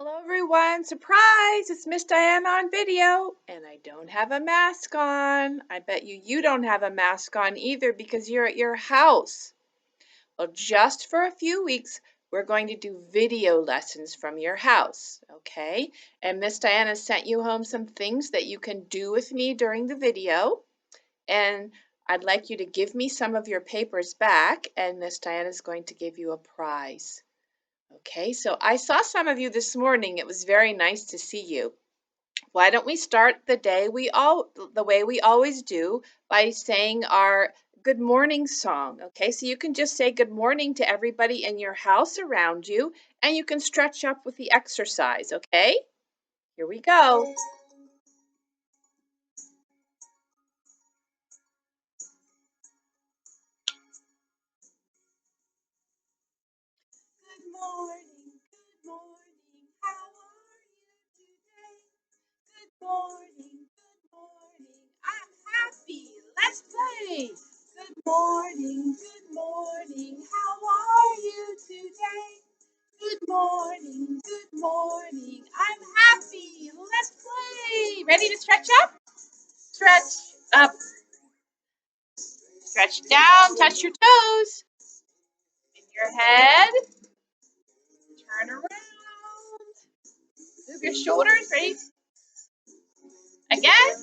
Hello everyone, surprise! It's Miss Diana on video, and I don't have a mask on. I bet you don't have a mask on either because you're at your house. Well, just for a few weeks, we're going to do video lessons from your house, okay? And Miss Diana sent you home some things that you can do with me during the video, and I'd like you to give me some of your papers back, and Miss Diana is going to give you a prize. Okay, so I saw some of you this morning. It was very nice to see you. Why don't we start the day the way we always do by saying our good morning song. Okay, so you can just say good morning to everybody in your house around you, and you can stretch up with the exercise. Okay, here we go. Good morning, how are you today? Good morning, I'm happy. Let's play. Good morning, how are you today? Good morning, I'm happy. Let's play. Ready to stretch up? Stretch up, stretch down, touch your toes. In your head, turn around. Move your shoulders, ready? Again.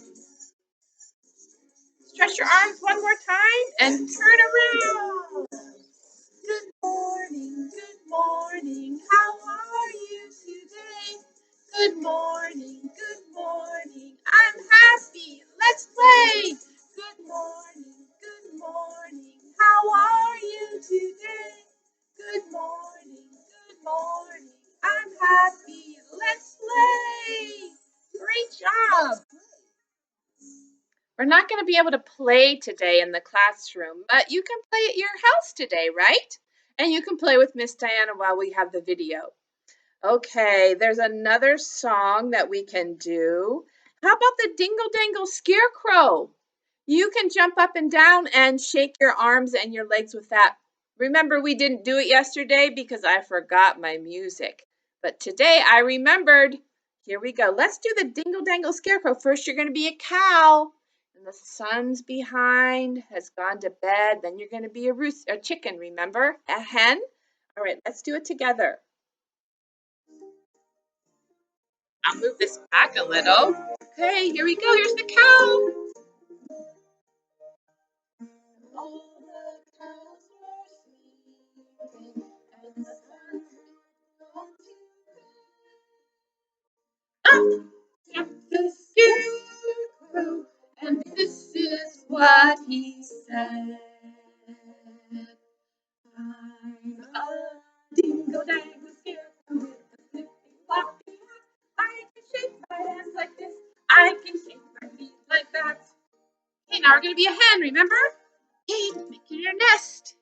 Stretch your arms one more time and turn around. Good morning, how are you today? Good morning, I'm happy. Let's play. Good morning, how are you today? Good morning, I'm happy. Let's play. Great job. We're not going to be able to play today in the classroom, but you can play at your house today, right? And you can play with Miss Diana while we have the video. Okay, there's another song that we can do. How about the Dingle Dangle Scarecrow? You can jump up and down and shake your arms and your legs with that. Remember, we didn't do it yesterday because I forgot my music. But today I remembered. Here we go. Let's do the Dingle Dangle Scarecrow. First, you're going to be a cow. And the sun's behind, has gone to bed. Then you're going to be a chicken, remember? A hen. All right, let's do it together. I'll move this back a little. Okay, here we go. Here's the cow. All the cows were sleeping, and the sun went up jumped the scarecrow, and this is what he said. I'm a dingle-dangle scarecrow with a flippy-floppy hat. I can shake my hands like this. I can shake my feet like that. Okay, now we're going to be a hen, remember? Hey, making your nest.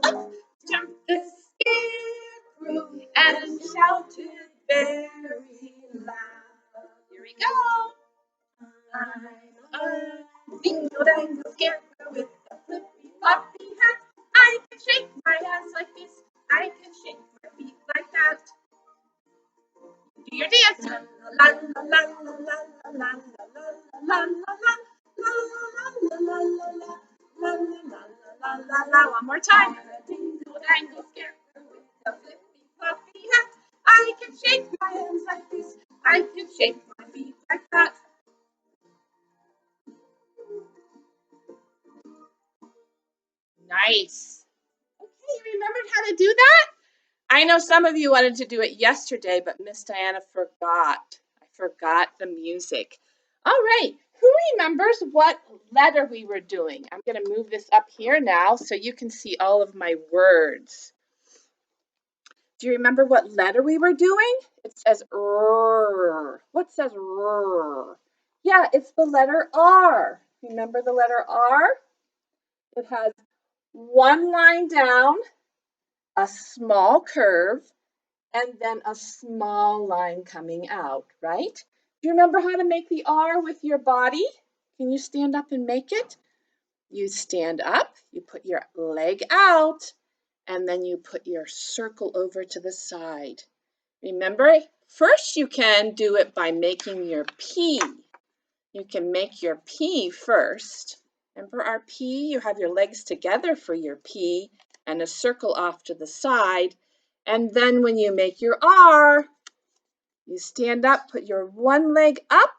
Up jumped the scarecrow and shouted very loud. Here we go. I'm a dingle-dangle scarecrow with a flippy-floppy hat. I can shake my hands like this. I can shake my feet like that. Do your dance. La la la la la la la la la la. One more time. Dingle dangle scarecrow with a flippy floppy hat. I can shake my hands like this. I can shake my feet like that. Nice. Okay, you remembered how to do that? I know some of you wanted to do it yesterday, but Miss Diana forgot. I forgot the music. All right, who remembers what letter we were doing? I'm going to move this up here now so you can see all of my words. Do you remember what letter we were doing? It says R. What says R? Yeah, it's the letter R. Remember the letter R? It has one line down, a small curve, and then a small line coming out, right? Do you remember how to make the R with your body? Can you stand up and make it? You stand up, you put your leg out, and then you put your circle over to the side. Remember, first you can do it by making your P. You can make your P first. Remember our P? You have your legs together for your P and a circle off to the side. And then when you make your R, you stand up, put your one leg up,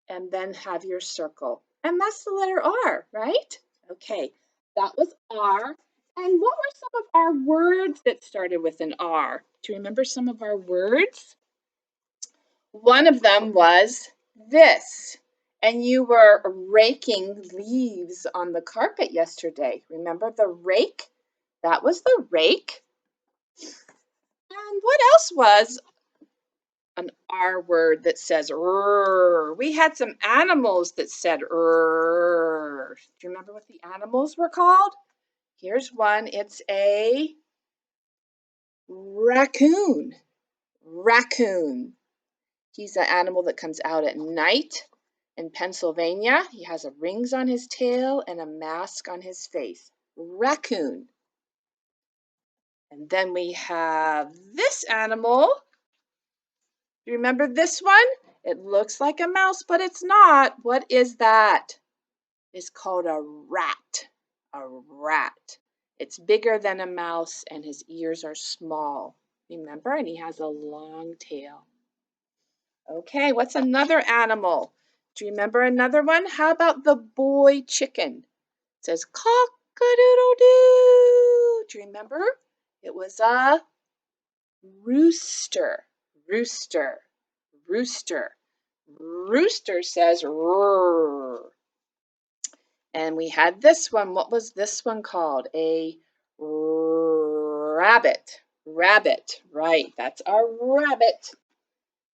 and then have your circle. And that's the letter R, right? Okay, that was R. And what were some of our words that started with an R? Do you remember some of our words? One of them was this. And you were raking leaves on the carpet yesterday. Remember the rake? That was the rake. And what else was an R word that says rrr? We had some animals that said rrr. Do you remember what the animals were called? Here's one. It's a raccoon. Raccoon. He's an animal that comes out at night in Pennsylvania. He has rings on his tail and a mask on his face. Raccoon. And then we have this animal. Do you remember this one? It looks like a mouse, but it's not. What is that? It's called a rat. A rat. It's bigger than a mouse and his ears are small. Remember? And he has a long tail. Okay, what's another animal? Do you remember another one? How about the boy chicken? It says cock-a-doodle-doo. Do you remember? It was a rooster. Rooster. Rooster. Rooster says roar. And we had this one. What was this one called? A rabbit. Rabbit. Right, that's a rabbit.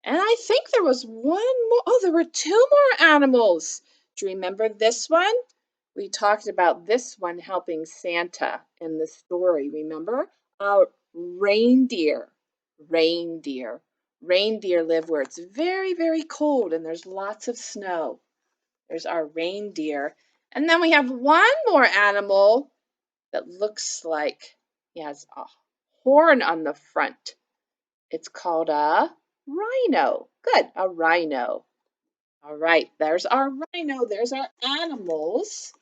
And I think there was one more. Oh, there were two more animals. Do you remember this one? We talked about this one helping Santa in the story, remember? A reindeer. Reindeer. Reindeer live where it's very, very cold and there's lots of snow. There's our reindeer. And then we have one more animal that looks like he has a horn on the front. It's called a rhino. Good, a rhino. All right, there's our rhino. There's our animals.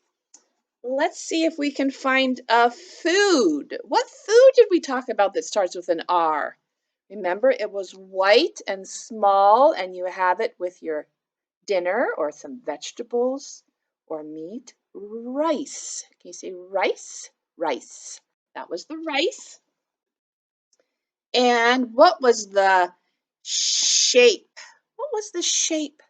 Let's see if we can find a food. What food did we talk about that starts with an R? Remember, it was white and small, and you have it with your dinner or some vegetables or meat. Rice. Can you say rice? Rice. That was the rice. And what was the shape? What was the shape?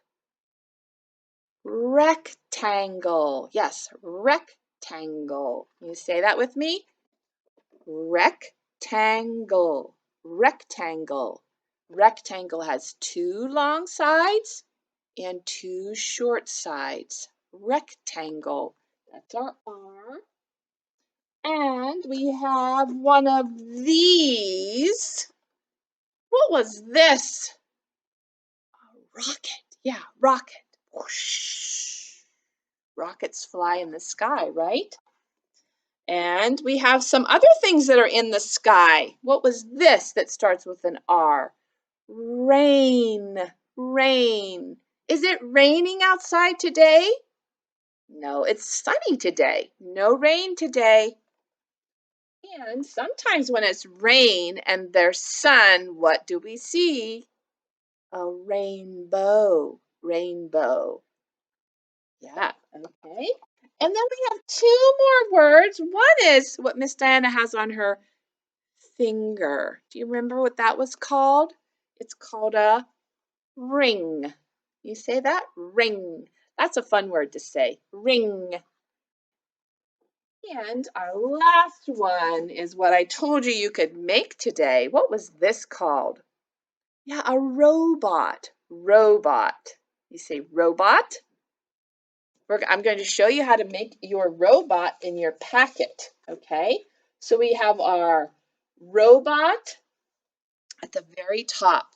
Rectangle. Yes, rectangle. Can you say that with me? Rectangle. Rectangle. Rectangle has two long sides and two short sides. Rectangle. That's our R. And we have one of these. What was this? A rocket. Yeah, rocket. Whoosh. Rockets fly in the sky, right? And we have some other things that are in the sky. What was this that starts with an R? Rain. Rain. Is it raining outside today? No, it's sunny today. No rain today. And sometimes when it's rain and there's sun, what do we see? A rainbow. Rainbow. Yeah, okay. And then we have two more words. One is what Miss Diana has on her finger. Do you remember what that was called? It's called a ring. You say that? Ring. That's a fun word to say. Ring. And our last one is what I told you you could make today. What was this called? Yeah, a robot. Robot. You say robot? I'm going to show you how to make your robot in your packet, okay? So we have our robot at the very top.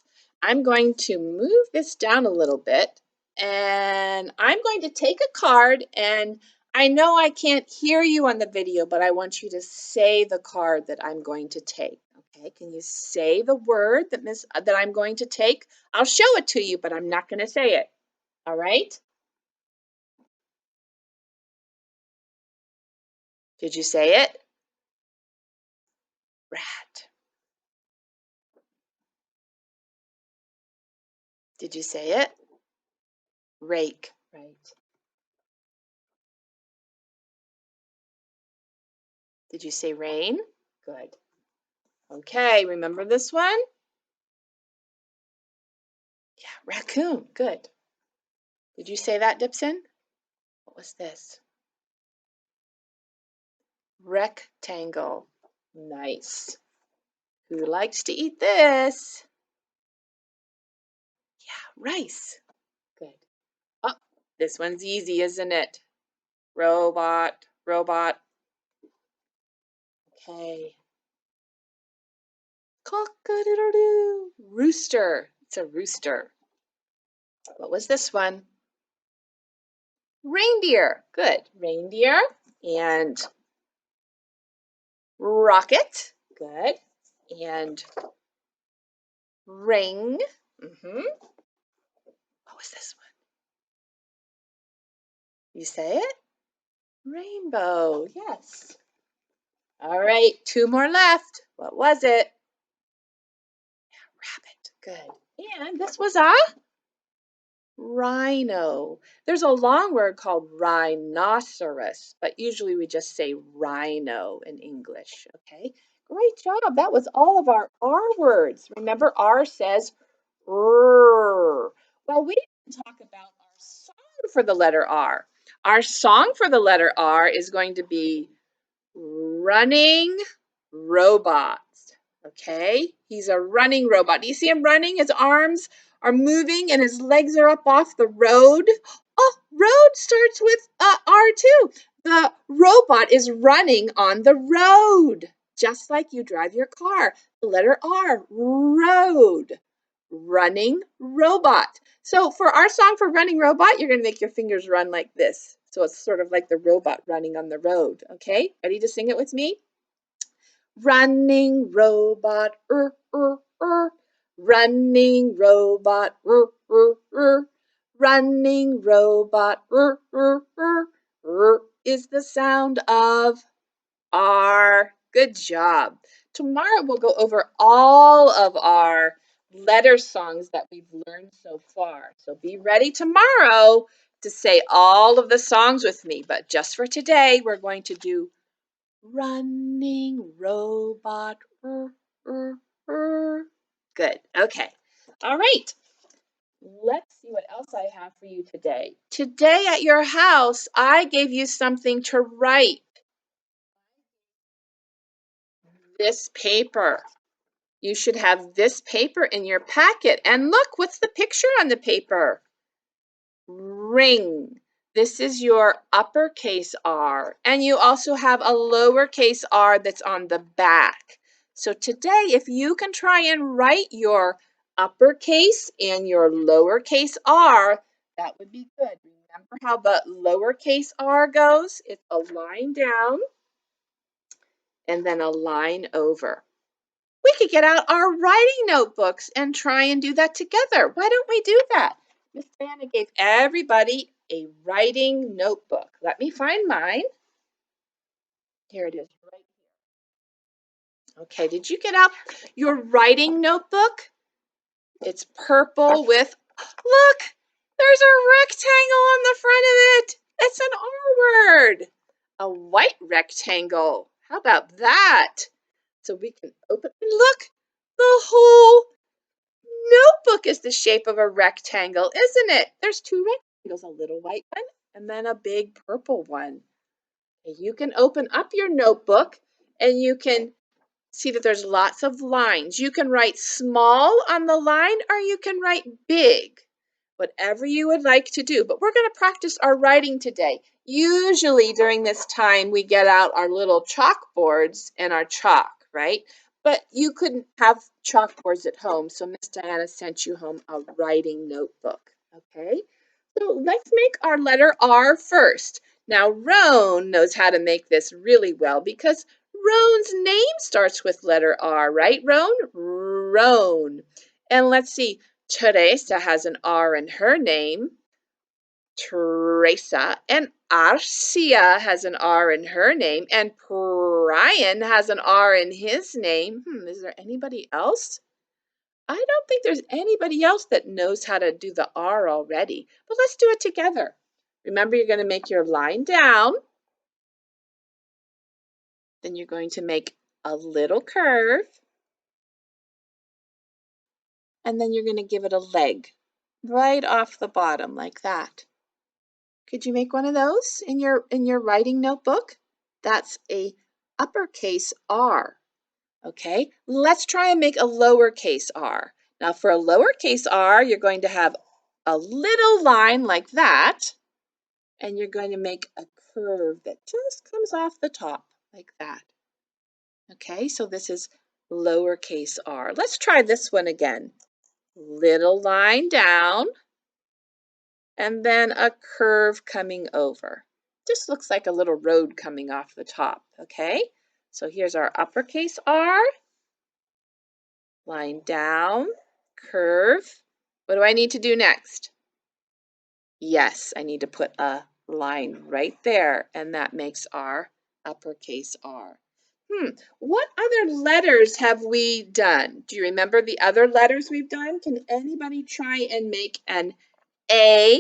I'm going to move this down a little bit And I'm going to take a card, and I know I can't hear you on the video, but I want you to say the card that I'm going to take. Okay, can you say the word that I'm going to take? I'll show it to you, but I'm not going to say it. All right? Did you say it? Rat. Did you say it? Rake. Right. Did you say rain? Good. Okay, remember this one? Yeah, raccoon. Good. Did you say that, Dipson? What was this? Rectangle. Nice. Who likes to eat this? Yeah, rice. Good. Oh, this one's easy, isn't it? Robot, robot. Okay. Cock-a-doodle-doo. Rooster. It's a rooster. What was this one? Reindeer. Good. Reindeer. And rocket. Good. And ring. What was this one? You say it? Rainbow. Yes. All right, two more left. What was it? Rabbit. Good. And this was a rhino. There's a long word called rhinoceros, but usually we just say rhino in English. Okay. Great job. That was all of our R words. Remember, R says R. Well, we didn't talk about our song for the letter R. Our song for the letter R is going to be running robot. Okay, he's a running robot. Do you see him running? His arms are moving and his legs are up off the road. Oh, road starts with R too. The robot is running on the road, just like you drive your car. The letter R, road. Running robot. So for our song for running robot, you're going to make your fingers run like this. So it's sort of like the robot running on the road. Okay, ready to sing it with me? Running robot, running robot, running robot, is the sound of R. Good job. Tomorrow we'll go over all of our letter songs that we've learned so far. So be ready tomorrow to say all of the songs with me. But just for today, we're going to do running robot. Good. Okay. All right. Let's see what else I have for you today. Today at your house, I gave you something to write. This paper. You should have this paper in your packet. And look, what's the picture on the paper? Ring. This is your uppercase R. And you also have a lowercase r that's on the back. So today, if you can try and write your uppercase and your lowercase r, that would be good. Remember how the lowercase r goes? It's a line down and then a line over. We could get out our writing notebooks and try and do that together. Why don't we do that? Miss Diana gave everybody a writing notebook. Let me find mine. Here it is, right here. Okay, did you get out your writing notebook? It's purple with, look, there's a rectangle on the front of it. It's an R word. A white rectangle. How about that? So we can open, look, the whole notebook is the shape of a rectangle, isn't it? There's two rectangles, a little white one and then a big purple one. You can open up your notebook and you can see that there's lots of lines. You can write small on the line or you can write big, whatever you would like to do. But we're going to practice our writing today. Usually during this time, we get out our little chalkboards and our chalk, right? But you couldn't have chalkboards at home, so Miss Diana sent you home a writing notebook, okay? So let's make our letter R first. Now, Roan knows how to make this really well because Roan's name starts with letter R, right, Roan? Roan. And let's see, Teresa has an R in her name. Teresa. And Arcia has an R in her name. And Brian has an R in his name. Is there anybody else? I don't think there's anybody else that knows how to do the R already, but let's do it together. Remember, you're going to make your line down, then you're going to make a little curve, and then you're going to give it a leg right off the bottom like that. Could you make one of those in your writing notebook? That's a uppercase R. Okay, let's try and make a lowercase r. Now for a lowercase r, you're going to have a little line like that, and you're going to make a curve that just comes off the top like that. Okay, so this is lowercase r. Let's try this one again. Little line down, and then a curve coming over. Just looks like a little road coming off the top, okay? So here's our uppercase R. Line down, curve. What do I need to do next? Yes, I need to put a line right there, and that makes our uppercase R. What other letters have we done? Do you remember the other letters we've done? Can anybody try and make an A?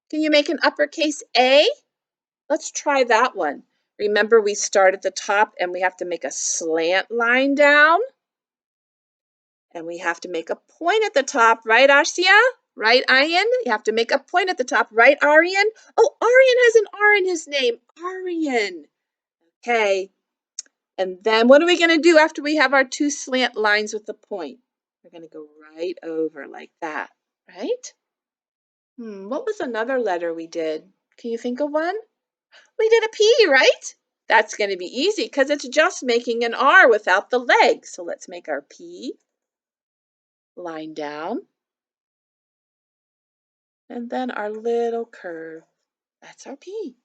Can you make an uppercase A? Let's try that one. Remember, we start at the top and we have to make a slant line down. And we have to make a point at the top, right, Arcia? Right, Aryan? You have to make a point at the top, right, Aryan? Oh, Aryan has an R in his name. Aryan. Okay. And then what are we going to do after we have our two slant lines with the point? We're going to go right over like that, right? What was another letter we did? Can you think of one? We did a P, right? That's going to be easy because it's just making an R without the leg. So let's make our P. Line down. And then our little curve. That's our P.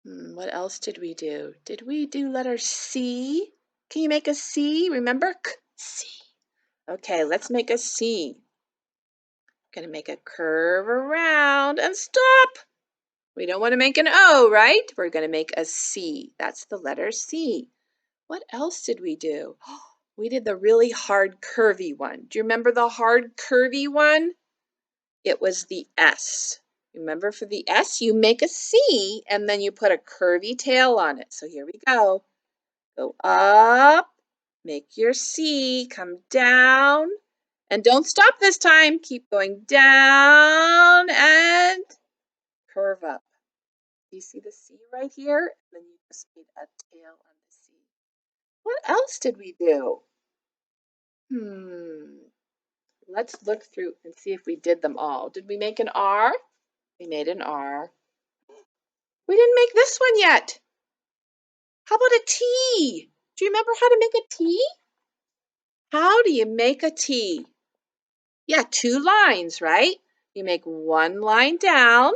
What else did we do? Did we do letter C? Can you make a C? Remember? C. Okay, let's make a C. Gonna make a curve around and stop. We don't want to make an O, right? We're gonna make a C. That's the letter C. What else did we do? We did the really hard curvy one. Do you remember the hard curvy one? It was the S. Remember, for the S, you make a C and then you put a curvy tail on it. So here we go. Go up, make your C, come down, and don't stop this time. Keep going down and curve up. You see the C right here? And then you just made a tail on the C. What else did we do? Let's look through and see if we did them all. Did we make an R? We made an R. We didn't make this one yet. How about a T? Do you remember how to make a T? How do you make a T? Yeah, two lines, right? You make one line down,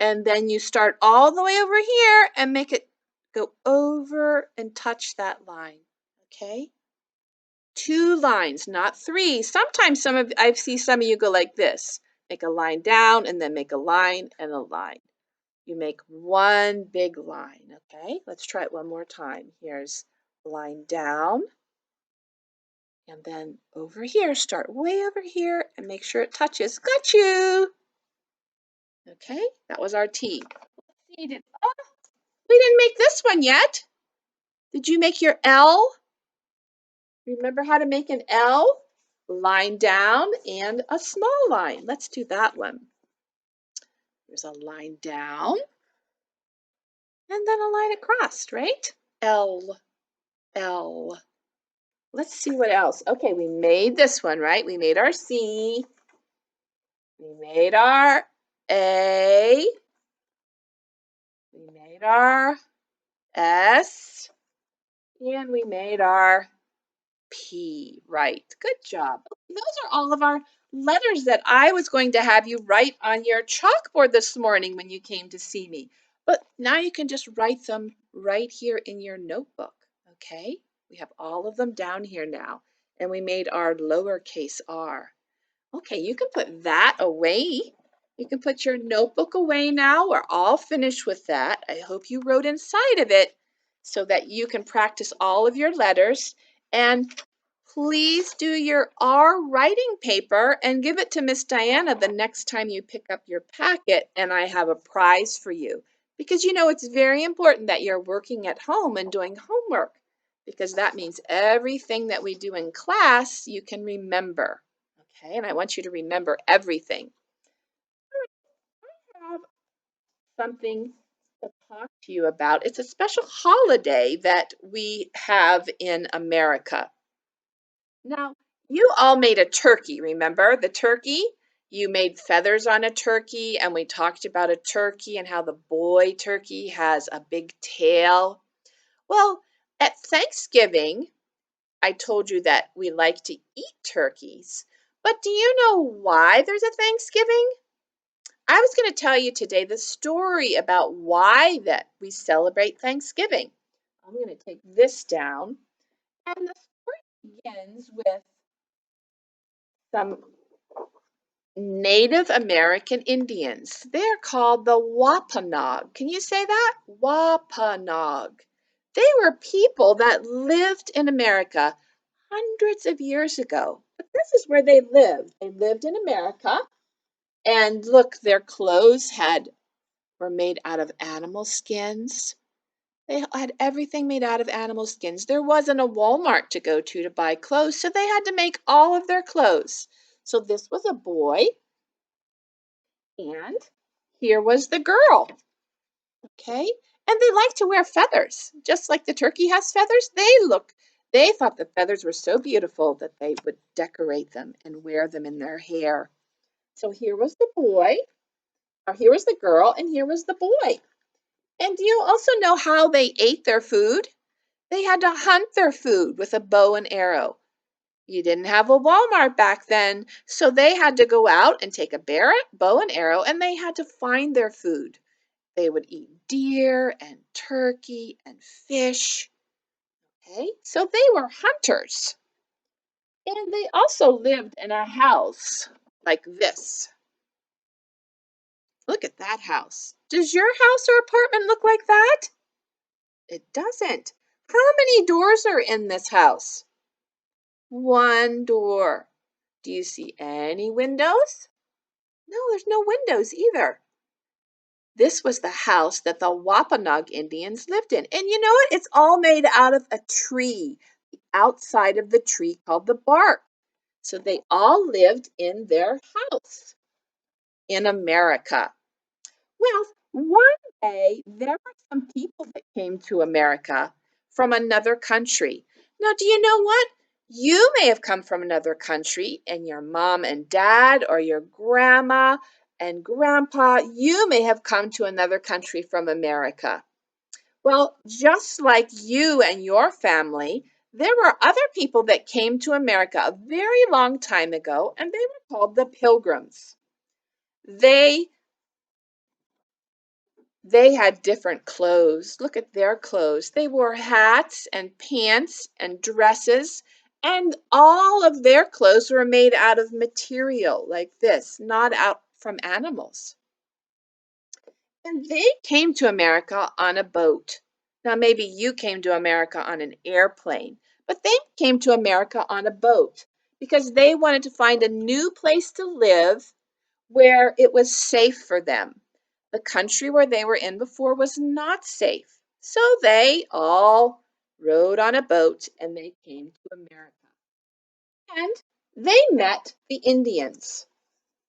and then you start all the way over here and make it go over and touch that line, okay? Two lines, not three. Sometimes I see some of you go like this. Make a line down and then make a line and a line. You make one big line, okay? Let's try it one more time. Here's line down, and then over here, start way over here and make sure it touches. Got you! Okay, that was our T. We didn't make this one yet. Did you make your L? Remember how to make an L? Line down and a small line. Let's do that one. There's a line down and then a line across, right? L, L. Let's see what else. Okay, we made this one, right? We made our C. We made our A. We made our S. And we made our P. Right. Good job. Those are all of our letters that I was going to have you write on your chalkboard this morning when you came to see me. But now you can just write them right here in your notebook, okay? We have all of them down here now, and we made our lowercase r. Okay, you can put that away. You can put your notebook away now. We're all finished with that. I hope you wrote inside of it so that you can practice all of your letters. And please do your R writing paper and give it to Miss Diana the next time you pick up your packet, and I have a prize for you. Because you know it's very important that you're working at home and doing homework, because that means everything that we do in class you can remember. Okay, and I want you to remember everything. I have something to talk to you about. It's a special holiday that we have in America. Now, you all made a turkey, remember the turkey? You made feathers on a turkey, and we talked about a turkey and how the boy turkey has a big tail. Well, at Thanksgiving, I told you that we like to eat turkeys. But do you know why there's a Thanksgiving? I was going to tell you today the story about why that we celebrate Thanksgiving. I'm going to take this down, and the story begins with some Native American Indians. They're called the Wampanoag. Can you say that? Wampanoag. They were people that lived in America hundreds of years ago. But this is where they lived. They lived in America. And look, their clothes were made out of animal skins. They had everything made out of animal skins. There wasn't a Walmart to go to buy clothes, so they had to make all of their clothes. So this was a boy, and here was the girl, okay? And they like to wear feathers, just like the turkey has feathers. They thought the feathers were so beautiful that they would decorate them and wear them in their hair. So here was the boy, or here was the girl, and here was the boy. And do you also know how they ate their food? They had to hunt their food with a bow and arrow. You didn't have a Walmart back then, so they had to go out and take a bow and arrow, and they had to find their food. They would eat deer and turkey and fish. Okay, so they were hunters. And they also lived in a house like this. Look at that house. Does your house or apartment look like that? It doesn't. How many doors are in this house? One door. Do you see any windows? No, there's no windows either. This was the house that the Wampanoag Indians lived in. And you know what? It's all made out of a tree, the outside of the tree called the bark. So they all lived in their house in America. Well, one day there were some people that came to America from another country. Now, do you know what? You may have come from another country, and your mom and dad, or your grandma and grandpa, you may have come to another country from America. Well, just like you and your family, there were other people that came to America a very long time ago, and they were called the pilgrims. They They had different clothes. Look at their clothes. They wore hats and pants and dresses, and all of their clothes were made out of material like this, not out from animals. And they came to America on a boat. Now, maybe you came to America on an airplane, but they came to America on a boat because they wanted to find a new place to live where it was safe for them. The country where they were in before was not safe. So they all rode on a boat and they came to America. And they met the Indians.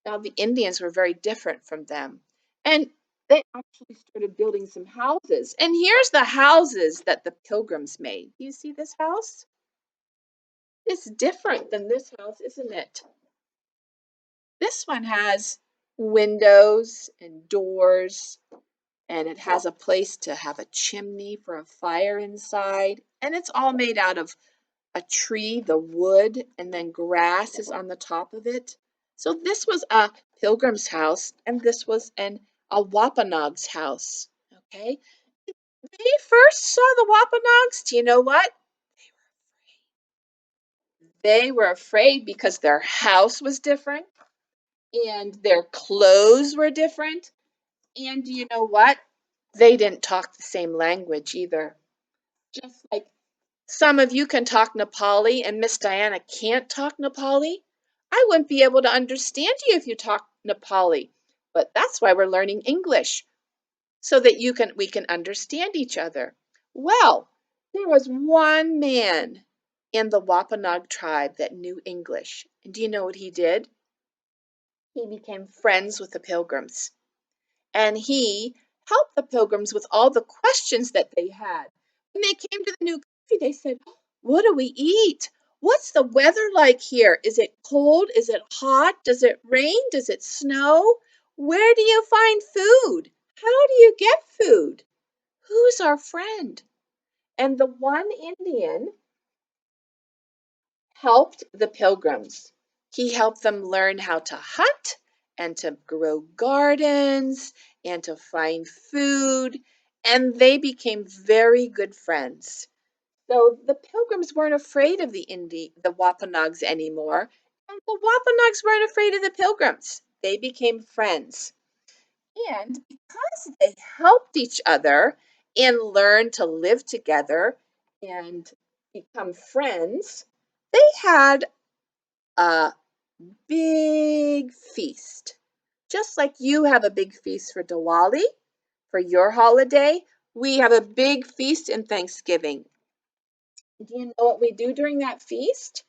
Now, the Indians were very different from them. And they actually started building some houses. And here's the houses that the pilgrims made. Do you see this house? It's different than this house, isn't it? This one has windows and doors, and it has a place to have a chimney for a fire inside, and it's all made out of a tree, the wood, and then grass is on the top of it. So this was a pilgrim's house, and this was a Wapanog's house. Okay. They first saw the Wampanoags. Do you know what? They were afraid because their house was different and their clothes were different. And do you know what? They didn't talk the same language either. Just like some of you can talk Nepali and Miss Diana can't talk Nepali. I wouldn't be able to understand you if you talk Nepali. But that's why we're learning English, so that we can understand each other. Well, there was one man in the Wampanoag tribe that knew English. And do you know what he did? He became friends with the pilgrims. And he helped the pilgrims with all the questions that they had. When they came to the new country, they said, what do we eat? What's the weather like here? Is it cold? Is it hot? Does it rain? Does it snow? Where do you find food? How do you get food? Who's our friend? And the one Indian helped the pilgrims. He helped them learn how to hunt and to grow gardens and to find food, and they became very good friends. So the pilgrims weren't afraid of the Wampanoags anymore, and the Wampanoags weren't afraid of the pilgrims. They became friends. And because they helped each other and learned to live together and become friends, they had a big feast. Just like you have a big feast for Diwali, for your holiday, we have a big feast in Thanksgiving. Do you know what we do during that feast?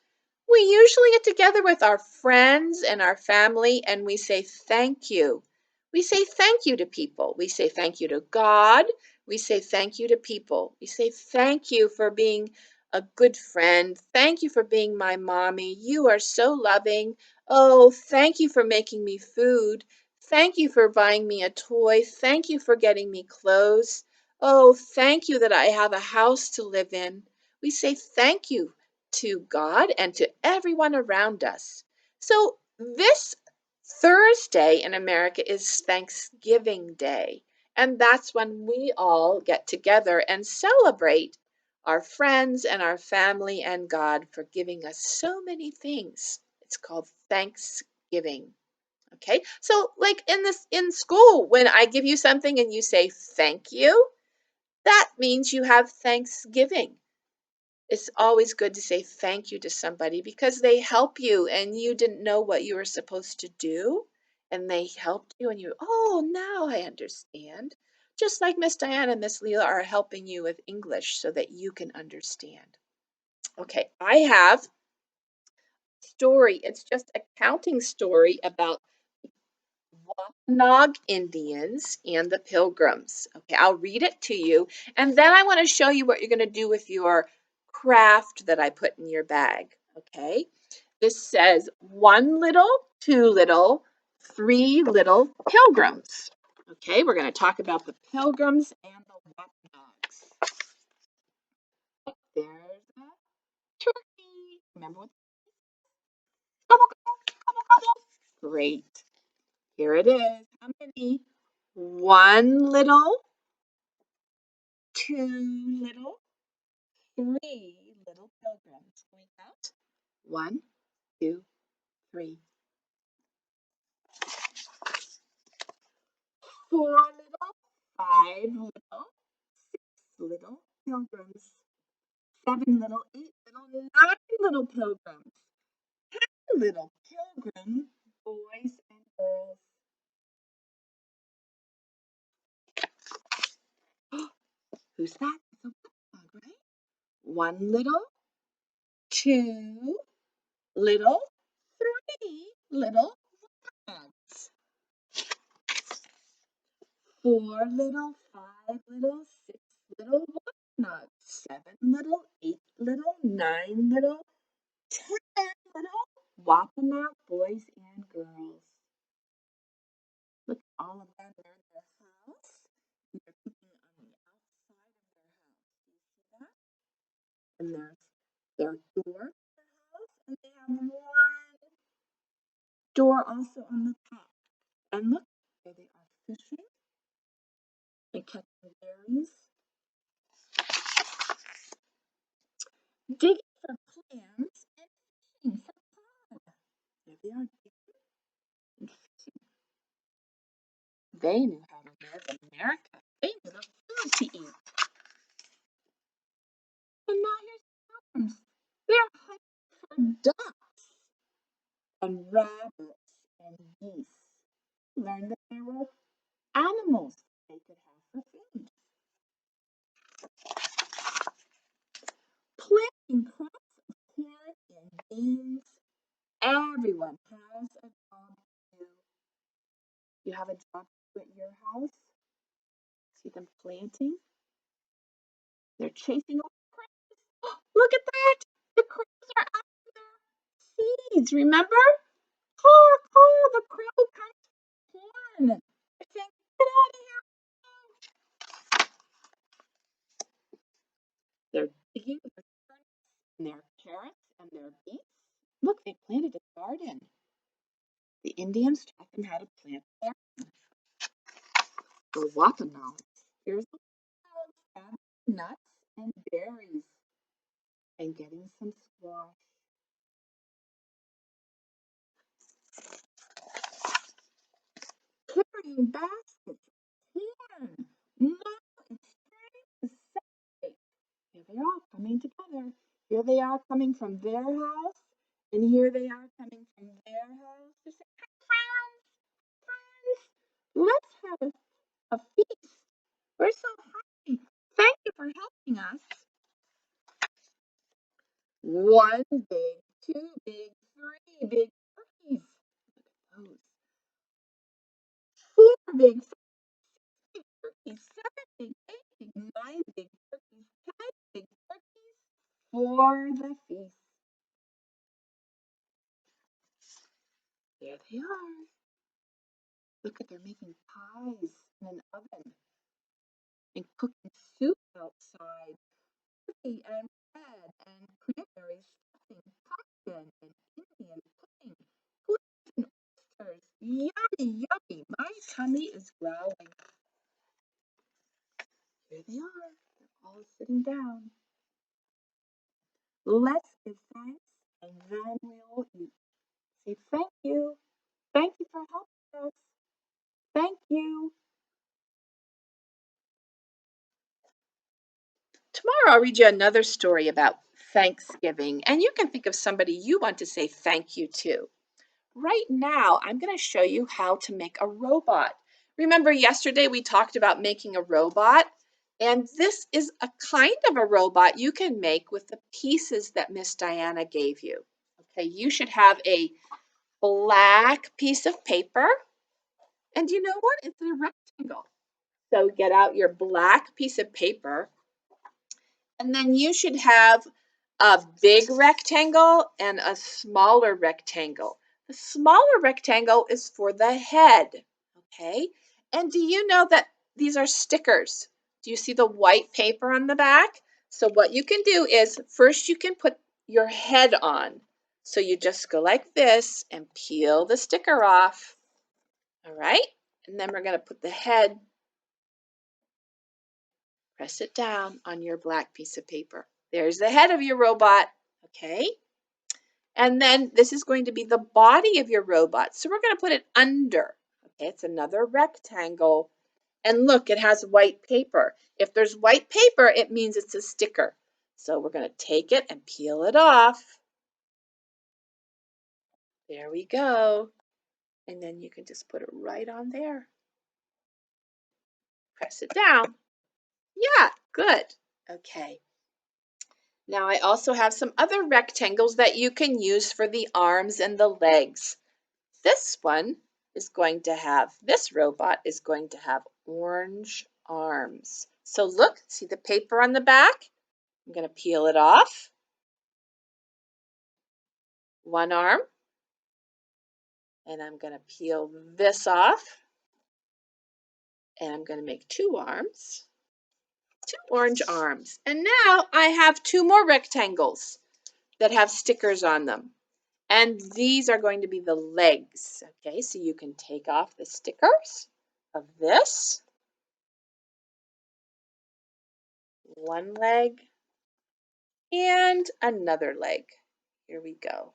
We usually get together with our friends and our family and we say thank you. We say thank you to people. We say thank you to God. We say thank you to people. We say thank you for being a good friend. Thank you for being my mommy. You are so loving. Oh, thank you for making me food. Thank you for buying me a toy. Thank you for getting me clothes. Oh, thank you that I have a house to live in. We say thank you to God and to everyone around us. So, this Thursday in America is Thanksgiving Day, and that's when we all get together and celebrate our friends and our family and God for giving us so many things. It's called Thanksgiving. Okay? So, like in school, when I give you something and you say thank you, that means you have Thanksgiving. It's always good to say thank you to somebody because they help you and you didn't know what you were supposed to do and they helped you and you, oh, now I understand. Just like Miss Diana and Miss Leela are helping you with English so that you can understand. Okay, I have a story. It's just a counting story about Wampanoag Indians and the Pilgrims. Okay, I'll read it to you, and then I want to show you what you're going to do with your craft that I put in your bag. Okay, this says one little, two little, three little pilgrims. Okay, we're going to talk about the pilgrims and the Wampanoags. There's a turkey. Remember what? Gobble, gobble, gobble, gobble. Great. Here it is. How many? One little, two little, three little pilgrims. Can we count? One, two, three. Four little, five little, little pilgrims. Seven little, eight little, nine little pilgrims. Little pilgrim boys and girls. Who's that? It's a dog, right? One little, two little, three little dogs. Four little, five little, six little walnuts, seven little, eight little, nine little, 10 little Wampanoag boys and girls. Look at all of them. They're in their house. And they're cooking on the outside of their house. Do you see that? And there's their door to their house. And they have one door also on the top. And look, there they are fishing and catching berries, digging for clams, and fishing for fun. There they are digging and fishing. They knew how to live in America. They knew the food to eat. And now here's the pilgrims. They're hunting for ducks and rabbits and geese. Learned that there were animals they could have for food. Planting crops of corn and beans. Everyone has a job to do. You have a job to do at your house. See them planting? They're chasing all the crows. Look at that! The crows are after their seeds, remember? Caw, caw, the crow comes for corn. They're saying, get out of here. They're digging their turnips and their carrots and their beets. Look, they planted a garden. The Indians taught them how to plant a garden. The watermelons. Here's the watermelons, nuts and berries, and getting some squash. Carrying baskets, corn. Now it's time to celebrate. Here they are coming together. Here they are coming from their house, and here they are coming from their house. They say, friends, friends, let's have a feast. We're so happy. Thank you for helping us. One big, two big, three big turkeys. Look at those. Four big, five big turkeys, seven big, eight big, nine big turkeys, 10 big turkeys for the feast. There they are. Look at, they're making pies in an oven and cooking soup outside. Turkey and bread and cranberry stuffing, pumpkin and Indian pudding, puddings and oysters. Yummy, yummy. My tummy is growling. Here they are. They're all sitting down. Let's give thanks and then we'll eat. Say thank you. Thank you for helping us. Thank you. Tomorrow I'll read you another story about Thanksgiving, and you can think of somebody you want to say thank you to. Right now, I'm going to show you how to make a robot. Remember yesterday we talked about making a robot? And this is a kind of a robot you can make with the pieces that Miss Diana gave you. Okay, you should have a black piece of paper. And you know what? It's a rectangle. So get out your black piece of paper, and then you should have a big rectangle and a smaller rectangle. The smaller rectangle is for the head, okay? And do you know that these are stickers? Do you see the white paper on the back? So what you can do is first you can put your head on. So you just go like this and peel the sticker off, all right? And then we're going to put the head, press it down on your black piece of paper. There's the head of your robot, okay? And then this is going to be the body of your robot. So we're going to put it under, okay? It's another rectangle. And look, it has white paper. If there's white paper, it means it's a sticker. So we're going to take it and peel it off. There we go. And then you can just put it right on there. Press it down. Yeah, good. Okay. Now I also have some other rectangles that you can use for the arms and the legs. This one is going to have, this robot is going to have orange arms. So look, see the paper on the back? I'm going to peel it off. One arm. And I'm going to peel this off. And I'm going to make two arms. Two orange arms. And now I have two more rectangles that have stickers on them. And these are going to be the legs. Okay, so you can take off the stickers of this. One leg and another leg. Here we go.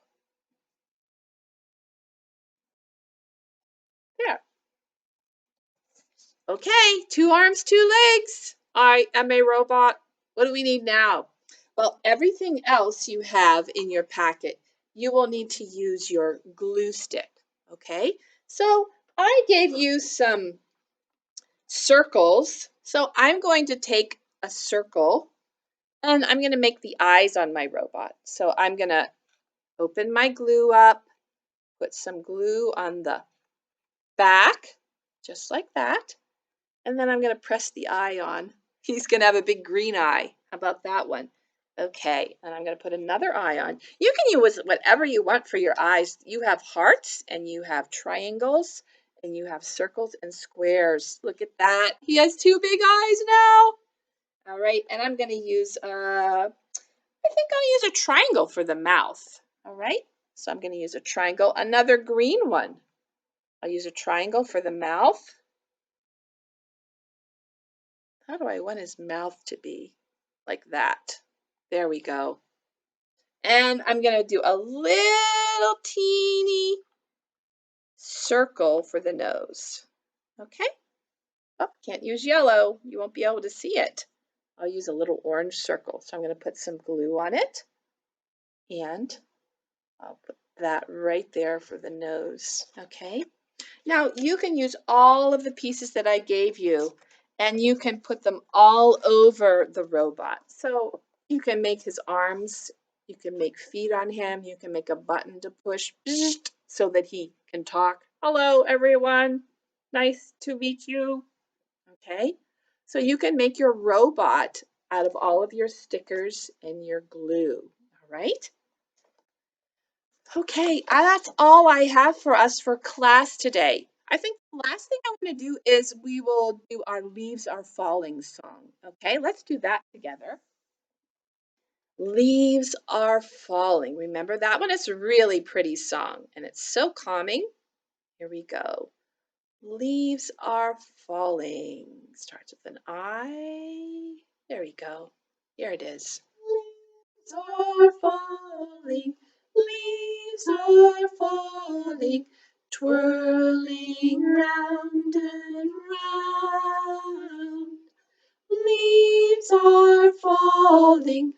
There. Okay, 2 arms, 2 legs. I am a robot. What do we need now? Well, everything else you have in your packet, you will need to use your glue stick. Okay, so I gave you some circles. So I'm going to take a circle and I'm going to make the eyes on my robot. So I'm going to open my glue up, put some glue on the back, just like that. And then I'm going to press the eye on. He's going to have a big green eye. How about that one? Okay, and I'm going to put another eye on. You can use whatever you want for your eyes. You have hearts and you have triangles and you have circles and squares. Look at that. He has 2 big eyes now. All right, and I'm going to use, I think I'll use a triangle for the mouth. All right, so I'm going to use a triangle. Another green one. I'll use a triangle for the mouth. How do I want his mouth to be? Like that. There we go. And I'm going to do a little teeny circle for the nose. Okay? Oh, can't use yellow. You won't be able to see it. I'll use a little orange circle. So I'm going to put some glue on it. And I'll put that right there for the nose. Okay? Now, you can use all of the pieces that I gave you, and you can put them all over the robot. So you can make his arms, you can make feet on him, you can make a button to push so that he can talk. Hello, everyone. Nice to meet you. Okay? So you can make your robot out of all of your stickers and your glue. All right? Okay, that's all I have for us for class today. I think the last thing I'm going to do is we will do our Leaves Are Falling song. Okay, let's do that together. Leaves are falling. Remember that one? It's a really pretty song and it's so calming. Here we go. Leaves are falling. Starts with an I. There we go. Here it is. Leaves are falling. Leaves are falling, twirling round and round. Leaves are falling,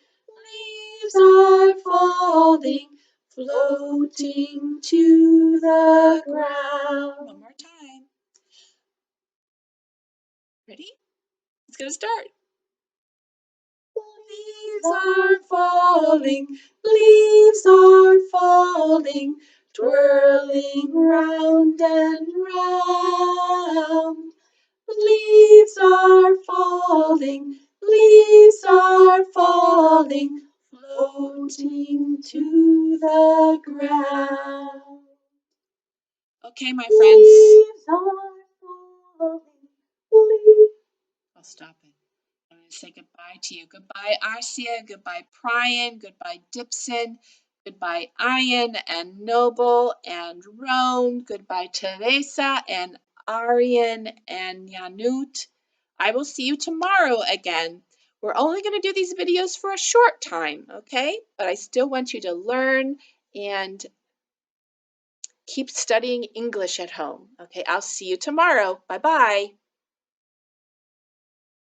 leaves are falling, floating to the ground. One more time. Ready? It's going to start. Leaves are falling, leaves are falling, twirling round and round. Leaves are falling, leaves are falling, floating to the ground. Okay, my friends. Leaves are falling, leaves. I'll stop it. I'm going to say goodbye to you. Goodbye, Arcia. Goodbye, Brian. Goodbye, Dipson. Goodbye, Ian and Noble and Roan. Goodbye, Teresa and Aryan and Yanut. I will see you tomorrow again. We're only going to do these videos for a short time, okay? But I still want you to learn and keep studying English at home. Okay, I'll see you tomorrow. Bye-bye.